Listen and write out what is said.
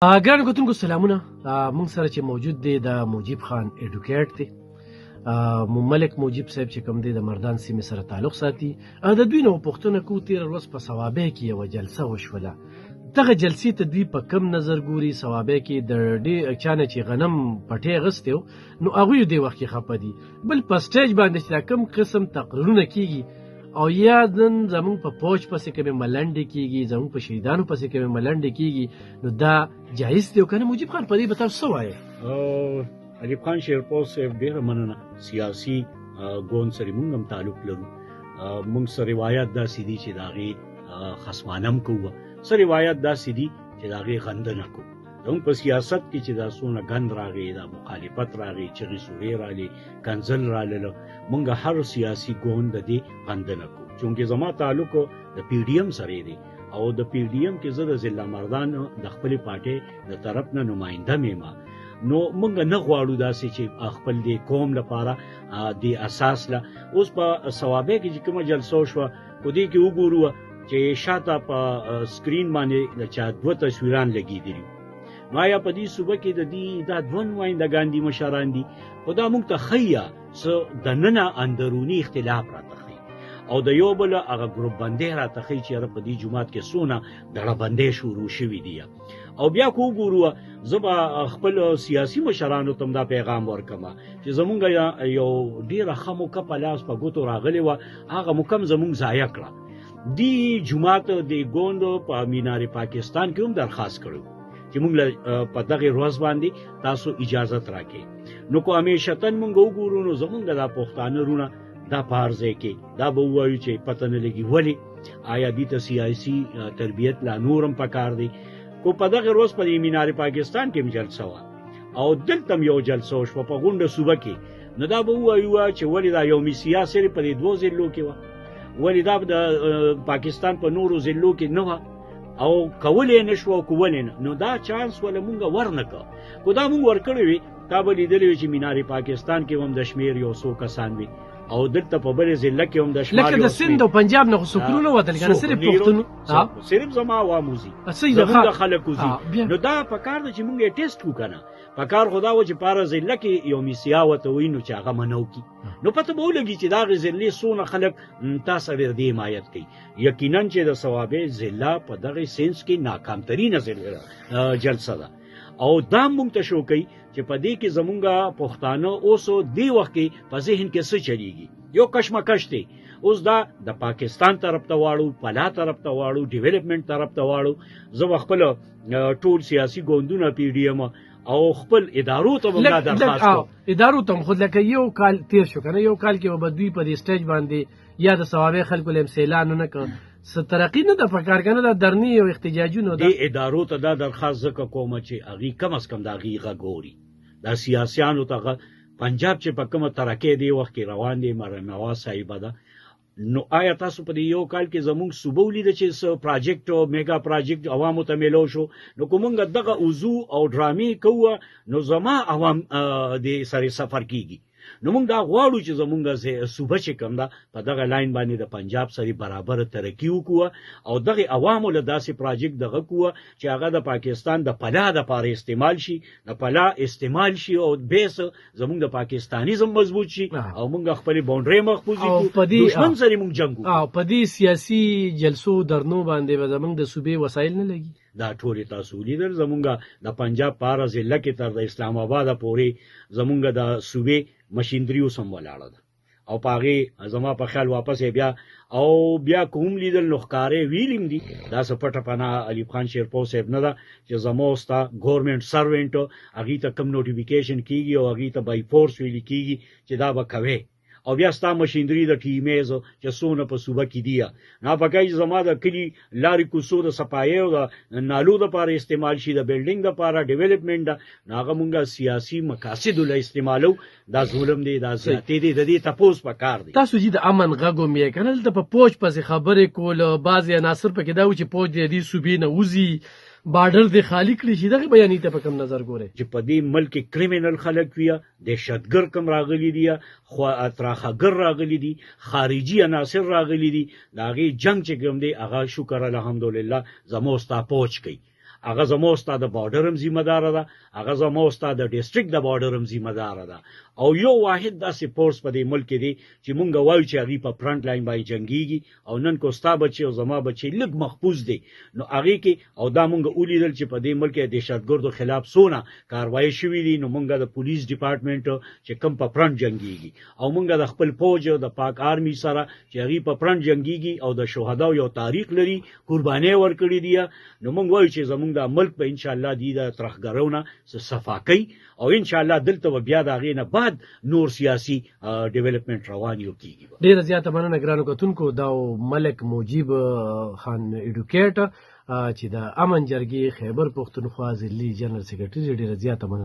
ګرانو کتونکو سلامونه. موږ سره چې موجود دی د موجب خان ایډوکیټ دی. ملک موجب صاحب چې کوم دی د مردان سیمې سره تعلق ساتي. د دوی نه پوښتنه کوو تېره ورځ په صوابۍ کې یوه جلسه وشوله. دغه جلسې ته دوی په کم نظر ګوري؟ صوابۍ کې د ډېر چا نه چې غنم پټی اغوستی و نو هغوی دې وخت کې خفه دي. بل په سټیج باندې چې دا کوم قسم تقریرونه کېږي او یا نن زمونږ په پوج پسې کومې ملنډې کېږي، زمونږ په شهیدانو پسې کومې ملنډې کېږي، نو دا جایز دی او که نه؟ موجب خان په دې به تاسو څه وایې؟ ایوب خان شیرپور صاحب ډېره مننه. سیاسي ګوند سره موږ هم تعلق لرو. موږ سره روایت داسې دي چې د هغې خصمانه هم کوو، څه روایت داسې دي چې د هغې غنده نه کوو. زموږ په سیاست کې چې دا څونه ګند راغی، دا مخالفت راغی، چغې سورې راغلې، کنځل راغله، موږ هر سیاسي ګوند د دې غنده نه کوو. چونکې زما تعلق د پی ډي ایم سره دی او د پی ډي ایم کې زه د ضلع مردان د خپلې پارټۍ د طرف نه نماینده یم. نو موږ نه غواړو داسې چې خپل د قوم لپاره د اساس له اوس په صوابۍ کې چې کومه جلسه وشوه په دې کې وګورو چې شاته په سکرین باندې د چا دوه تصویران لګېدلي. ما یا په دې صوبه کې د دې دا دوه نماینده دي مشران دي، خو دا موږ ته ښیي څه دننه اندروني اختلاف راته ښیي او د یو بل هغه ګروپ بندۍ راته ښیي چې یاره په دې جومات کې څونه ډړهبندۍ شروع شوي دي. او بیا که وګورو زه به خپل سیاسي مشرانو ته هم دا پیغام ورکړم چې زمونږ یو ډېره ښه موقع په لاس په ګوتو راغلې وه، هغه موقع هم زمونږ ضایع کړه. دې جومات د ګوند په مینار پاکستان کې هم درخواست کړی چې موږ په دغې ورځ باندې تاسو اجازت راکړئ. نو که همیشتن موږ وګورو نو زمونږ دا پښتانه وروڼه دا په هر ځای کې دا به ووایو چې پته نه لګي ولې آیا دې ته سیاسي تربیت لا نور هم پکار دی. کو په دغه ورځ په مینار پاکستان کې هم جلسه وه او دلته هم یو جلسه وشوه په غونډه صوبه کې، نو دا به ووایو چې ولې دا یومي سیاه صرف په دې دوو ضلعو کې وه، ولې دا د پاکستان په نورو ضلعو کې نه وه او کولی نه شوه او کولی نه. نو دا چانس ولې مونږ ورنه کړه. خو دا مونږ ورکړی وي تا به لیدلی وي چې مینار پاکستان کې هم د شمېر یو څو کسان وي او دلته په بلې ضلع کې هم د شمار لکه د سند او پنجاب نه خو سکرونه وتل که نه صرف پښتون صرف زما عوام وځي، زمونږ د خلک وځي. نو دا پکار ده چې مونږ یې ټیسټ وکړو که نه. پکار خو دا و چې په هره ضلع کې یو مسیحا ورته وایي نو چې هغه منو کړي، نو پته به ولګي چې د هغې ضلعې څونه خلک تا سره د دې حمایت کوي. یقینا چې د صوابۍ ضلع په دغې سینس کې ناکامترینه جلسه ده او دا موږ ته شو کوي چې په دې کې زمونږ پښتانه اوس دې وخت کې په ذهن کې څه چلیږي. یو کشمکش دی اوس دا د پاکستان طرف ته واړو، پلا طرف ته واړو، ډیولپمنٹ طرف ته واړو. زه خپل ټول سیاسي ګوندونه پی ډي ایم او خپل ادارو ته هم دا درخواست کوم. ادارو ته هم خو لکه یو کال تیر شو که نه، یو کال کې به دوی په دې سټیج باندې یا د صوابۍ خلکو له امسیلان ونه کړ څه ترقي نه ده پکار که نه دا درني او احتجاجونه ده. دې ادارو ته دا درخواست ځکه کومه چې هغوی کم از کم د هغوی غږ اوري. دا سیاسیانو ته پنجاب چې په کومه ترقۍ دی وخت کې روان دی نواز صاحبه ده. نو آیا تاسو په دې یو کال کې زمونږ صوبه ولیده چې څه پراجیکټ او میګا پراجیکټ عوامو ته میلو شو؟ نو که مونږ دغه وضو او ډرامې کوو نو زما عوام دې سره سفر کیږي. نو موږ دا غواړو چې زمونږ صوبه چې کوم ده په دغه لاین باندې د پنجاب سره برابر ترقي وکړو او دغه عوامو له داسې پراجیکټ دغه کوو چې هغه د پاکستان د پلا دپاره استعمال شي، د پلا استعمال شي او بیس زمونږ د پاکستانیزم مضبوط شي او موږ خپلې باونډرۍ محفوظې کړو، دشمن سره موږ جنګ وکړو. او په دې سیاسي جلسو درنو باندې به زمونږ د صوبې وسایل نه لګي. دا ټولې تاسو ولیدل زمونږ د پنجاب په هره ضلع کې تر د اسلام آباده پورې زمونږ د صوبې مشینري اوس هم ولاړه ده او په هغې زما په خیال واپس بیا او بیا کوم لیدل نو ښکارې ویلیم دي دا څه پټه پناه ایوب خان شیرپور صاحب نه ده چې زما او ستا ګورنمنټ سروینټ هغوی ته کم نوټیفیکیشن کېږي او هغوی ته بای فورس ویلي کېږي چې دا به کوې او بیا ستا مشینري د ټیمیز چې څونه په صوبه کې دي نه پکای چې زما د کلي لارې کوڅو د صفایۍ او د نالو دپاره استعمال شي، د بلډینګ دپاره ډیولپمنټ ده، نو هغه مونږ سیاسي مقاصدو له استعمالو. دا ظلم دی، دا زیاتې دی، د دې تپوس پکار دی. تاسو چې د امن غږ هم یې که نه دلته په پوج پسې خبرې کول بعضې عناصر پکې دا و چې پوج د دې صوبې نه وځي بارډر دې خالی کړي شي. دغه بیانې ته په کوم نظر ګورئ چې په دې ملک کې کریمینل خلک وي، دهشتګر کم راغلي دي، اطراخګر راغلي دي، خارجي عناصر راغلي دي، د هغې جنګ چې کوم دی هغه شکر الحمدلله زموږ ستا پوج کوي هغه زموږ استاد بارډر هم ذمہ دار ده، هغه زموږ استاد د ډیسټریکټ د بارډر هم ذمہ دار ده. او یو واحد داسې فورس په دې ملک کې دی چې مونږ وایو چې هغه په فرنٹ لاین باندې جنگيږي، او نن کو ستا بچي او زما بچي لږ محفوظ دي. نو هغه کې او دا مونږ ولیدل چې په دې ملک کې دهشتګردو خلاف سونه کاروایی شوې دي. نو مونږ د پولیس ډپارټمنټ چې کم په فرنٹ جنگيږي، او مونږ د خپل فوج او د پاک آرمي سره چې هغه په فرنٹ جنگيږي او د شهدا یو تاریخ لري، قرباني ورکړي دي. نو مونږ وایو چې زمونږ د ملک په ان شاء الله دی د ترخګرونه صفاقي، او ان شاء الله دلته بیا دا غینه بعد نور سیاسي ډیولپمنٹ روان یو کیږي. ډیره زیاته مننه ګرانو کتونکو. دا ملک موجب خان ایډوکیټ چې د امن جرګې خیبر پښتونخوا ضلعي جنرال سیکریټري، ډیره زیاته مننه.